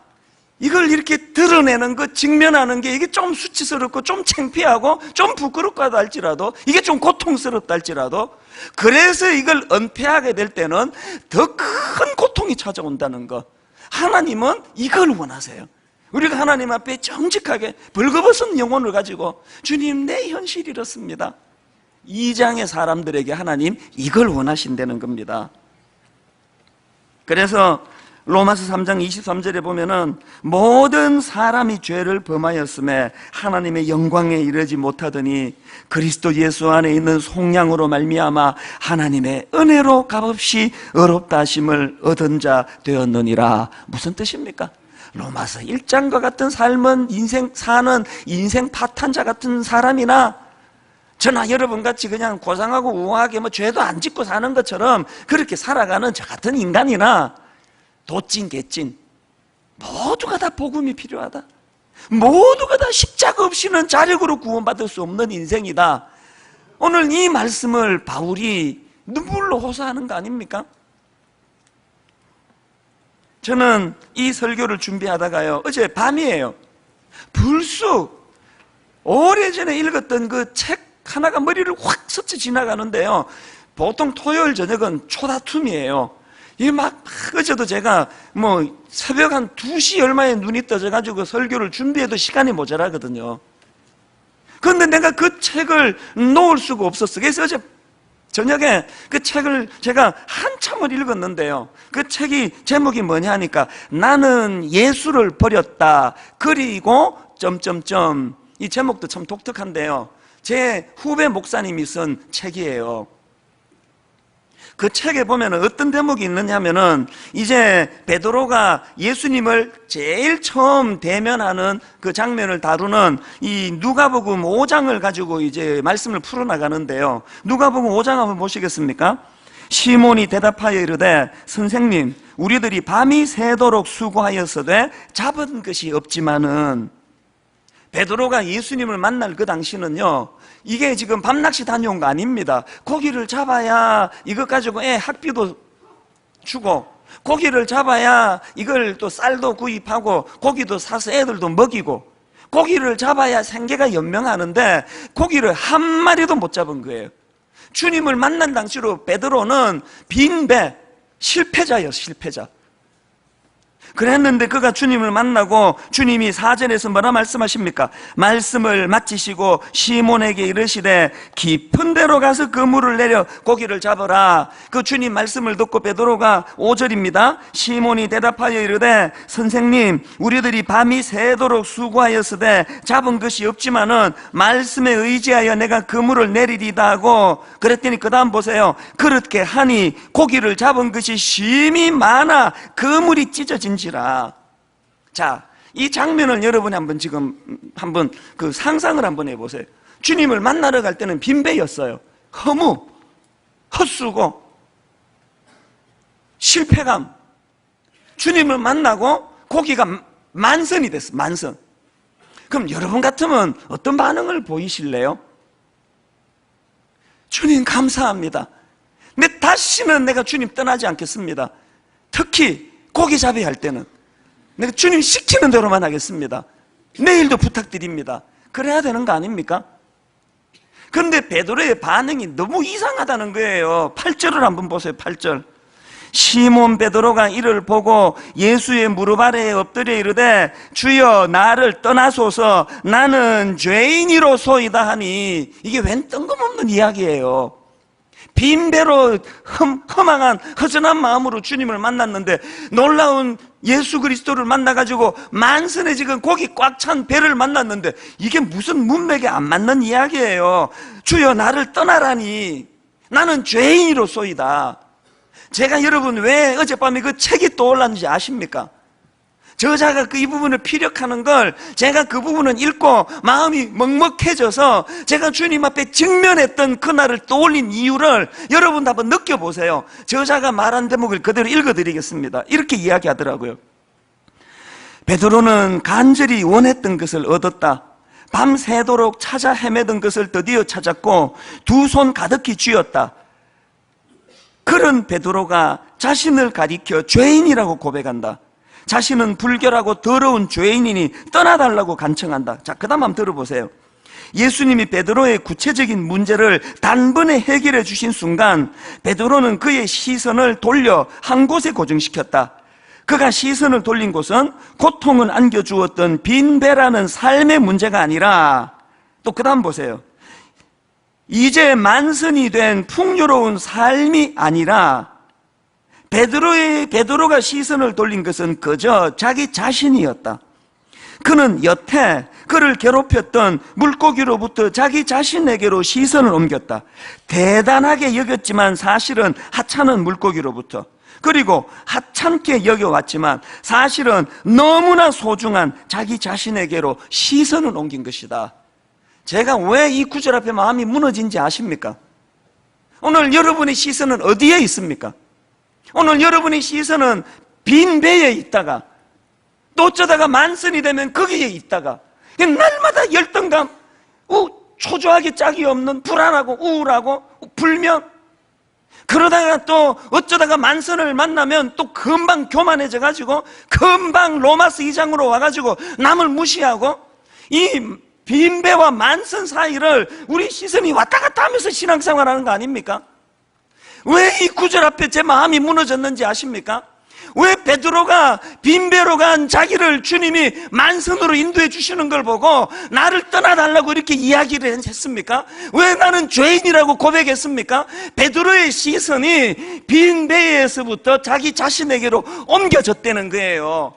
이걸 이렇게 드러내는 것, 직면하는 게 이게 좀 수치스럽고 좀 창피하고 좀 부끄럽고 하다 할지라도, 이게 좀 고통스럽다 할지라도, 그래서 이걸 은폐하게 될 때는 더 큰 고통이 찾아온다는 거. 하나님은 이걸 원하세요. 우리가 하나님 앞에 정직하게 벌거벗은 영혼을 가지고, 주님, 내 현실이 이렇습니다, 이 장의 사람들에게 하나님 이걸 원하신다는 겁니다. 그래서 로마서 3장 23절에 보면은 모든 사람이 죄를 범하였음에 하나님의 영광에 이르지 못하더니 그리스도 예수 안에 있는 속량으로 말미암아 하나님의 은혜로 값없이 의롭다 하심을 얻은 자 되었느니라. 무슨 뜻입니까? 로마서 1장과 같은 삶은 사는 인생 파탄자 같은 사람이나, 저나 여러분같이 그냥 고상하고 우아하게 죄도 안 짓고 사는 것처럼 그렇게 살아가는 저 같은 인간이나, 도찐 개찐, 모두가 다 복음이 필요하다, 모두가 다 십자가 없이는 자력으로 구원받을 수 없는 인생이다. 오늘 이 말씀을 바울이 눈물로 호소하는 거 아닙니까? 저는 이 설교를 준비하다가요, 어제 밤이에요, 불쑥 오래전에 읽었던 그 책 하나가 머리를 확 스쳐 지나가는데요. 보통 토요일 저녁은 초다툼이에요. 이 어제도 제가 새벽 한 2시 얼마에 눈이 떠져가지고 설교를 준비해도 시간이 모자라거든요. 그런데 내가 그 책을 놓을 수가 없었어. 그래서 어제 저녁에 그 책을 제가 한참을 읽었는데요, 그 책이 제목이 뭐냐 하니까 나는 예수를 버렸다, 그리고 점점점, 이 제목도 참 독특한데요, 제 후배 목사님이 쓴 책이에요. 그 책에 보면 어떤 대목이 있느냐 하면은, 이제 베드로가 예수님을 제일 처음 대면하는 그 장면을 다루는 이 누가복음 5장을 가지고 이제 말씀을 풀어나가는데요, 누가복음 5장 한번 보시겠습니까? 시몬이 대답하여 이르되 선생님, 우리들이 밤이 새도록 수고하였으되 잡은 것이 없지만은, 베드로가 예수님을 만날 그 당시는요, 이게 지금 밤낚시 다녀온 거 아닙니다. 고기를 잡아야 이것 가지고 애 학비도 주고, 고기를 잡아야 이걸 또 쌀도 구입하고 고기도 사서 애들도 먹이고, 고기를 잡아야 생계가 연명하는데 고기를 한 마리도 못 잡은 거예요. 주님을 만난 당시로 베드로는 빈배, 실패자예요, 실패자. 그랬는데 그가 주님을 만나고 주님이 4절에서 뭐라 말씀하십니까? 말씀을 마치시고 시몬에게 이르시되 깊은 데로 가서 그물을 내려 고기를 잡으라. 그 주님 말씀을 듣고 베드로가 5절입니다. 시몬이 대답하여 이르되 선생님, 우리들이 밤이 새도록 수고하였으되 잡은 것이 없지만은 말씀에 의지하여 내가 그물을 내리리다 하고, 그랬더니 그 다음 보세요. 그렇게 하니 고기를 잡은 것이 심히 많아 그물이 찢어진 지라. 자, 이 장면을 여러분이 한번 그 상상을 한번 해보세요. 주님을 만나러 갈 때는 빈배였어요. 허무, 헛수고, 실패감. 주님을 만나고 고기가 만선이 됐어, 만선. 그럼 여러분 같으면 어떤 반응을 보이실래요? 주님 감사합니다, 근데 다시는 내가 주님 떠나지 않겠습니다. 특히 고기 잡아야 할 때는 내가 주님 시키는 대로만 하겠습니다. 내일도 부탁드립니다. 그래야 되는 거 아닙니까? 그런데 베드로의 반응이 너무 이상하다는 거예요. 8절을 한번 보세요. 8절. 시몬 베드로가 이를 보고 예수의 무릎 아래에 엎드려 이르되 주여 나를 떠나소서, 나는 죄인이로소이다 하니, 이게 웬 뜬금없는 이야기예요. 빈배로 허망한 허전한 마음으로 주님을 만났는데, 놀라운 예수 그리스도를 만나가지고 만선에 지금 고기 꽉 찬 배를 만났는데, 이게 무슨 문맥에 안 맞는 이야기예요. 주여 나를 떠나라니, 나는 죄인이로소이다. 제가 여러분 왜 어젯밤에 그 책이 떠올랐는지 아십니까? 저자가 이 부분을 피력하는 걸 제가 그 부분을 읽고 마음이 먹먹해져서 제가 주님 앞에 직면했던 그날을 떠올린 이유를 여러분도 한번 느껴보세요. 저자가 말한 대목을 그대로 읽어드리겠습니다. 이렇게 이야기하더라고요. 베드로는 간절히 원했던 것을 얻었다. 밤새도록 찾아 헤매던 것을 드디어 찾았고 두 손 가득히 쥐었다. 그런 베드로가 자신을 가리켜 죄인이라고 고백한다. 자신은 불결하고 더러운 죄인이니 떠나달라고 간청한다. 자, 그 다음 한번 들어보세요. 예수님이 베드로의 구체적인 문제를 단번에 해결해 주신 순간 베드로는 그의 시선을 돌려 한 곳에 고정시켰다. 그가 시선을 돌린 곳은 고통을 안겨주었던 빈배라는 삶의 문제가 아니라, 또 그 다음 보세요. 이제 만선이 된 풍요로운 삶이 아니라 베드로가 시선을 돌린 것은 그저 자기 자신이었다. 그는 여태 그를 괴롭혔던 물고기로부터 자기 자신에게로 시선을 옮겼다. 대단하게 여겼지만 사실은 하찮은 물고기로부터, 그리고 하찮게 여겨왔지만 사실은 너무나 소중한 자기 자신에게로 시선을 옮긴 것이다. 제가 왜 이 구절 앞에 마음이 무너진지 아십니까? 오늘 여러분의 시선은 어디에 있습니까? 오늘 여러분의 시선은 빈 배에 있다가 또 어쩌다가 만선이 되면 거기에 있다가 날마다 열등감, 초조하게 짝이 없는 불안하고 우울하고 불면, 그러다가 또 어쩌다가 만선을 만나면 또 금방 교만해져 가지고 금방 로마서 2장으로 와가지고 남을 무시하고, 이 빈배와 만선 사이를 우리 시선이 왔다 갔다 하면서 신앙생활하는 거 아닙니까? 왜 이 구절 앞에 제 마음이 무너졌는지 아십니까? 왜 베드로가 빈배로 간 자기를 주님이 만선으로 인도해 주시는 걸 보고 나를 떠나달라고 이렇게 이야기를 했습니까? 왜 나는 죄인이라고 고백했습니까? 베드로의 시선이 빈배에서부터 자기 자신에게로 옮겨졌다는 거예요.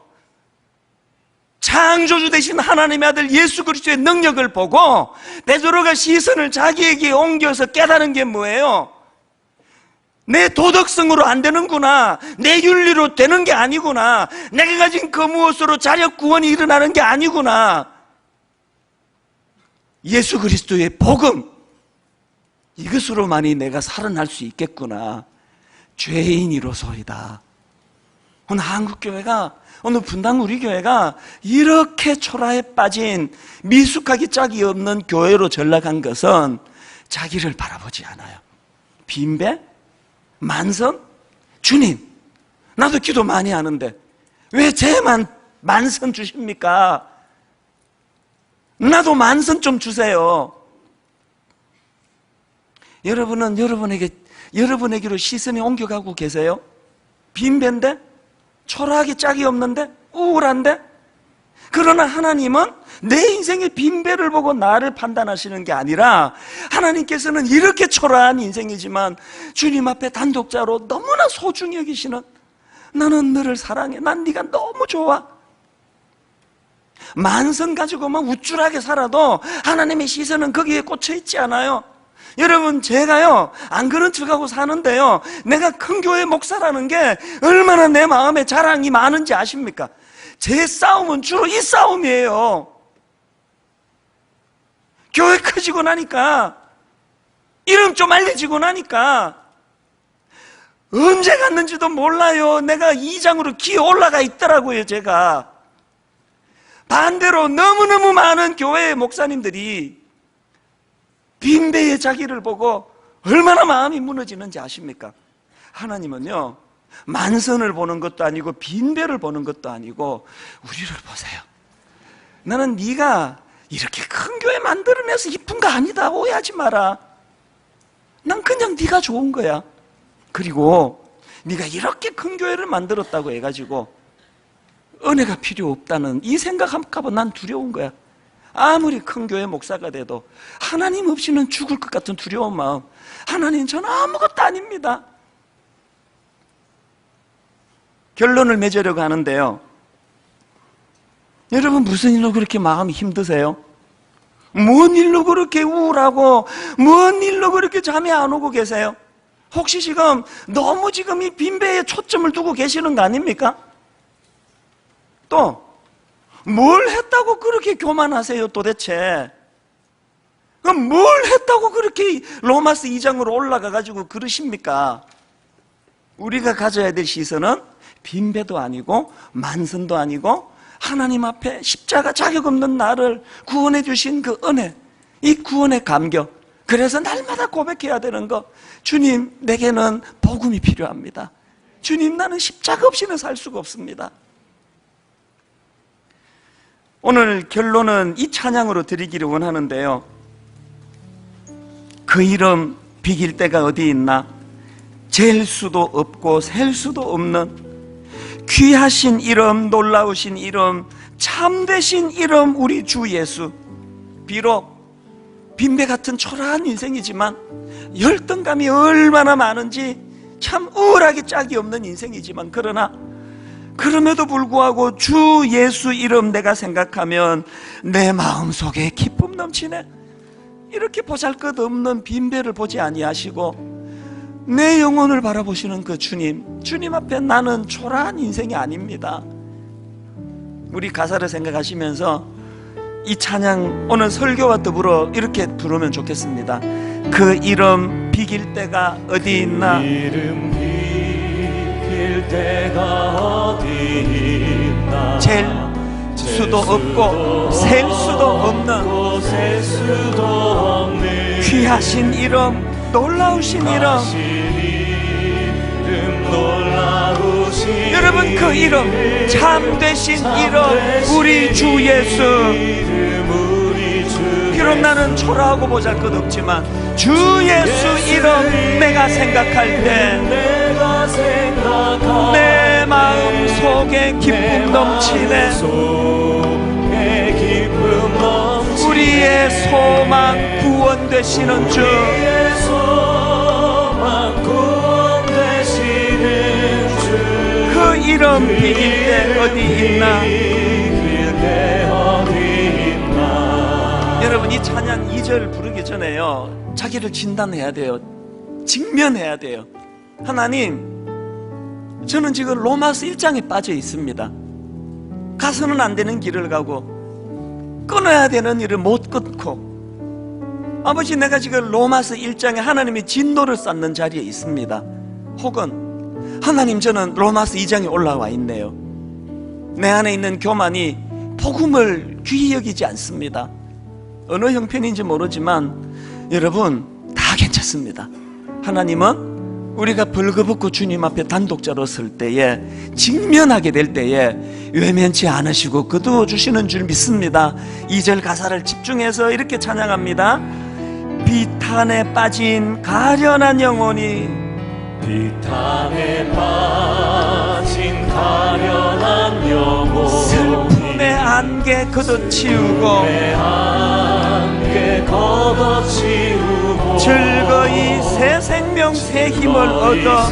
창조주 되신 하나님의 아들 예수 그리스도의 능력을 보고 베드로가 시선을 자기에게 옮겨서 깨달은 게 뭐예요? 내 도덕성으로 안 되는구나, 내 윤리로 되는 게 아니구나, 내가 가진 그 무엇으로 자력 구원이 일어나는 게 아니구나, 예수 그리스도의 복음, 이것으로만이 내가 살아날 수 있겠구나. 죄인이로소이다. 오늘 한국교회가, 오늘 분당 우리 교회가 이렇게 초라에 빠진 미숙하기 짝이 없는 교회로 전락한 것은 자기를 바라보지 않아요. 빈배? 만선? 주님, 나도 기도 많이 하는데 왜 쟤만 만선 주십니까? 나도 만선 좀 주세요. 여러분은 여러분에게로 시선이 옮겨가고 계세요? 빈배인데? 초라하게 짝이 없는데? 우울한데? 그러나 하나님은 내 인생의 빈배를 보고 나를 판단하시는 게 아니라 하나님께서는 이렇게 초라한 인생이지만 주님 앞에 단독자로 너무나 소중히 여기시는, 나는 너를 사랑해, 난 네가 너무 좋아. 만선 가지고만 우쭐하게 살아도 하나님의 시선은 거기에 꽂혀 있지 않아요. 여러분, 제가요 안 그런 척하고 사는데요, 내가 큰 교회 목사라는 게 얼마나 내 마음에 자랑이 많은지 아십니까? 제 싸움은 주로 이 싸움이에요. 교회 커지고 나니까, 이름 좀 알려지고 나니까 언제 갔는지도 몰라요. 내가 2장으로 기어 올라가 있더라고요. 제가 반대로 너무너무 많은 교회의 목사님들이 빈배의 자기를 보고 얼마나 마음이 무너지는지 아십니까? 하나님은요 만선을 보는 것도 아니고 빈배를 보는 것도 아니고 우리를 보세요. 나는 네가 이렇게 큰 교회 만들어내서 이쁜 거 아니다, 오해하지 마라. 난 그냥 네가 좋은 거야. 그리고 네가 이렇게 큰 교회를 만들었다고 해가지고 은혜가 필요 없다는 이 생각할까 봐 난 두려운 거야. 아무리 큰 교회 목사가 돼도 하나님 없이는 죽을 것 같은 두려운 마음. 하나님, 저는 아무것도 아닙니다. 결론을 맺으려고 하는데요, 여러분 무슨 일로 그렇게 마음이 힘드세요? 뭔 일로 그렇게 우울하고 뭔 일로 그렇게 잠이 안 오고 계세요? 혹시 지금 너무 지금 이 빈배에 초점을 두고 계시는 거 아닙니까? 또 뭘 했다고 그렇게 교만하세요 도대체? 그럼 뭘 했다고 그렇게 로마서 2장으로 올라가 가지고 그러십니까? 우리가 가져야 될 시선은 빈배도 아니고 만선도 아니고 하나님 앞에 십자가 자격 없는 나를 구원해 주신 그 은혜, 이 구원의 감격, 그래서 날마다 고백해야 되는 거, 주님, 내게는 복음이 필요합니다. 주님, 나는 십자가 없이는 살 수가 없습니다. 오늘 결론은 이 찬양으로 드리기를 원하는데요. 그 이름 비길 데가 어디 있나? 잴 수도 없고 셀 수도 없는 귀하신 이름, 놀라우신 이름, 참되신 이름, 우리 주 예수. 비록 빈배 같은 초라한 인생이지만, 열등감이 얼마나 많은지 참 우울하게 짝이 없는 인생이지만, 그러나 그럼에도 불구하고 주 예수 이름 내가 생각하면 내 마음속에 기쁨 넘치네. 이렇게 보잘것없는 빈배를 보지 아니하시고 내 영혼을 바라보시는 그 주님 앞에 나는 초라한 인생이 아닙니다. 우리 가사를 생각하시면서 이 찬양 오늘 설교와 더불어 이렇게 부르면 좋겠습니다. 그 이름 비길 데가 어디 있나? 이름 비길 데가 어디 있나? 잴 수도 없고 셀 수도 없는 귀하신 이름, 놀라우신 이름. 여러분, 그 이름, 참되신 이름, 우리 주 예수. 비록 나는 초라하고 보잘것없지만 주 예수 이름 내가 생각할 때 내 마음 속에 기쁨 넘치네. 우리의 소망 구원 되시는 주. 그 이름 비길 때 어디 있나? 여러분, 이 찬양 2절 부르기 전에요, 자기를 진단해야 돼요. 직면해야 돼요. 하나님, 저는 지금 로마서 1장에 빠져 있습니다. 가서는 안 되는 길을 가고 끊어야 되는 일을 못 끊고, 아버지, 내가 지금 로마서 1장에 하나님의 진노를 쌓는 자리에 있습니다. 혹은 하나님, 저는 로마서 2장에 올라와 있네요. 내 안에 있는 교만이 복음을 귀히 여기지 않습니다. 어느 형편인지 모르지만 여러분, 다 괜찮습니다. 하나님은 우리가 벌거벗고 주님 앞에 단독자로 설 때에, 직면하게 될 때에 외면치 않으시고 거두어 주시는 줄 믿습니다. 2절 가사를 집중해서 이렇게 찬양합니다. 비탄에 빠진 가련한 영혼이, 비탄에 빠진 가련한 영혼, 슬픔의 안개 걷어치우고 즐거이 새 생명 새 힘을 얻어.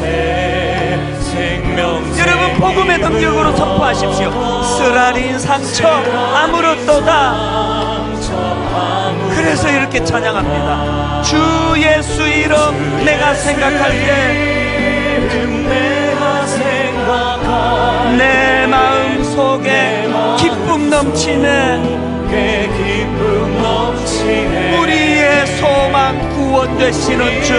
여러분, 복음의 능력으로 선포하십시오. 쓰라린 상처 아무렇도다. 그래서 이렇게 찬양합니다. 주 예수 이름 내가 생각할 때 내 마음 속에 기쁨 넘치네. 우리의 소망 구원 되시는 주.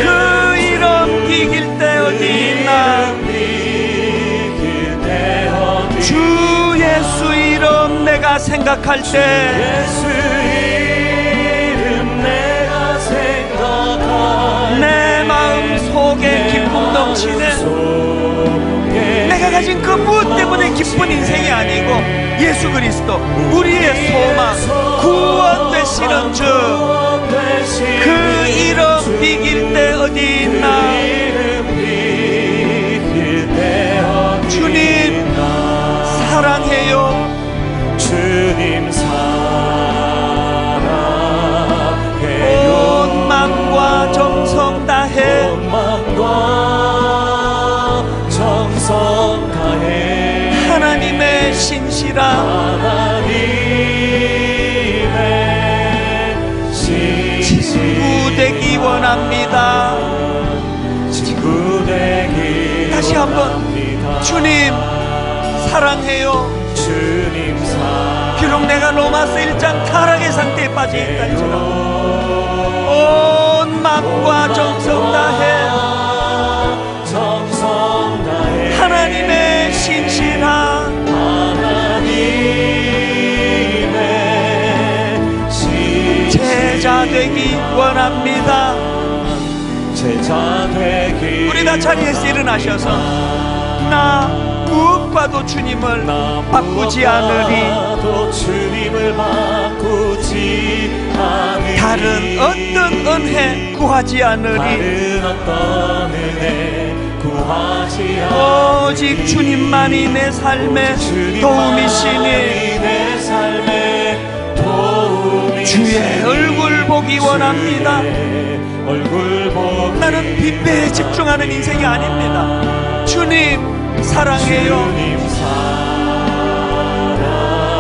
그 이름 비길 때 어디 있나? 주 예수 이름 내가 생각할 때 내 마음 속에 기쁨 넘치네. 내가 가진 그 무엇 때문에 기쁜 인생이 아니고 예수 그리스도 우리의 소망 구원 되시는 주. 그 이름 비길 때 어디 있나? 주님 사랑해요. 주님 사랑해요. 온 마음과 정성 다해, 온 마음과 정성 다해 하나님의 신실한 하나님의 친구 되기 원합니다. 친구 되기 다시 한번 원합니다. 주님 사랑해요. 주님 사랑해요. 비록 내가 로마서 1장 타락의 상태에 빠져 있다 할지라도 온 마음과 정성 다해 하나님의 신실한 하나님의 되기 원합니다. 제자 되기 우리 다 자리에서 일어나셔서 나 무엇과도 주님을 바꾸지 않으리. 또 주님을 바꾸지 않으리. 다른 어떤 은혜 구하지 않으리. 다른 어떤 은혜 구하지 않으리. 오직 주님만이 내 삶의 도움이시니 내 삶의 도움이시니 주의 얼굴 보기 원합니다. 얼굴 보기 나는 빈배에 집중하는 인생이 아닙니다. 주님 사랑해요. 주님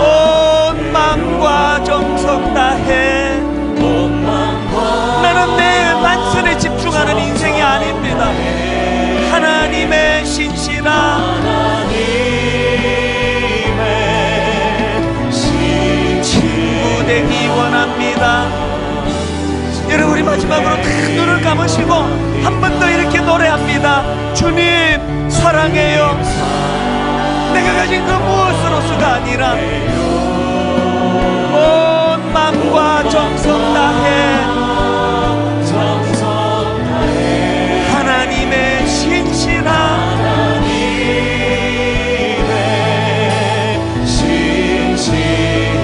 온 마음과 정성 다해. 온 마음과 나는 내 만선에 집중하는 인생이 아닙니다. 하나님의 신실한 하나님의 친구 되기 원합니다. 여러분 우리 마지막으로 다 눈을 감으시고 한 번 더 이렇게 노래합니다. 주님 사랑해요. 내가 가진 그 무엇으로서가 아니라 온 마음과 정성 다해 하나님의 신실한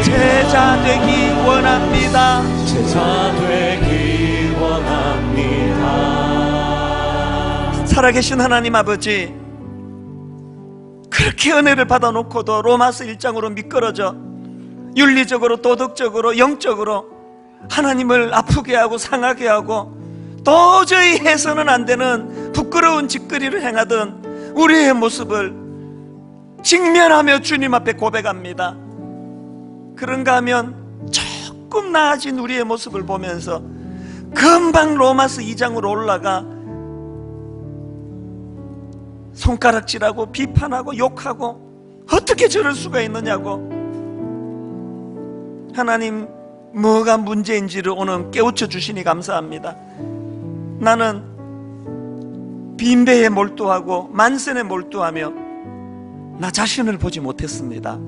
제자 되기 원합니다. 제자 되기 원합니다. 살아계신 하나님 아버지, 그렇게 은혜를 받아놓고도 로마서 1장으로 미끄러져 윤리적으로 도덕적으로 영적으로 하나님을 아프게 하고 상하게 하고 도저히 해서는 안 되는 부끄러운 짓거리를 행하던 우리의 모습을 직면하며 주님 앞에 고백합니다. 그런가 하면 조금 나아진 우리의 모습을 보면서 금방 로마서 2장으로 올라가 손가락질하고 비판하고 욕하고 어떻게 저럴 수가 있느냐고. 하나님 뭐가 문제인지를 오늘 깨우쳐 주시니 감사합니다. 나는 빈배에 몰두하고 만선에 몰두하며 나 자신을 보지 못했습니다.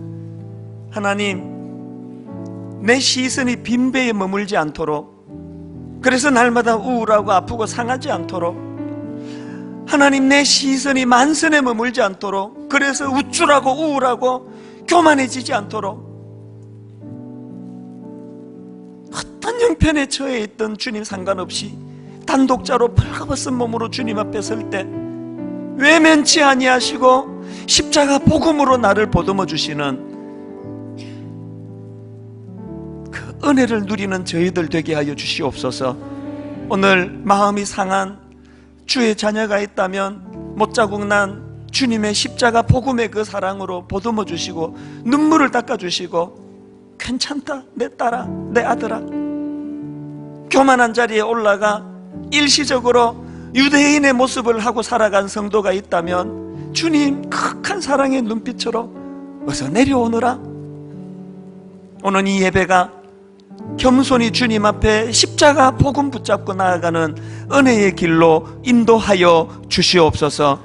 하나님 내 시선이 빈배에 머물지 않도록, 그래서 날마다 우울하고 아프고 상하지 않도록, 하나님 내 시선이 만선에 머물지 않도록, 그래서 우쭐하고 우울하고 교만해지지 않도록, 어떤 형편에 처해 있던 주님 상관없이 단독자로 벌거벗은 몸으로 주님 앞에 설 때 외면치 아니하시고 십자가 복음으로 나를 보듬어 주시는 그 은혜를 누리는 저희들 되게 하여 주시옵소서. 오늘 마음이 상한 주의 자녀가 있다면 못자국 난 주님의 십자가 복음의 그 사랑으로 보듬어 주시고 눈물을 닦아 주시고 괜찮다 내 딸아 내 아들아, 교만한 자리에 올라가 일시적으로 유대인의 모습을 하고 살아간 성도가 있다면 주님 극한 사랑의 눈빛으로 어서 내려오너라. 오늘 이 예배가 겸손히 주님 앞에 십자가 복음 붙잡고 나아가는 은혜의 길로 인도하여 주시옵소서.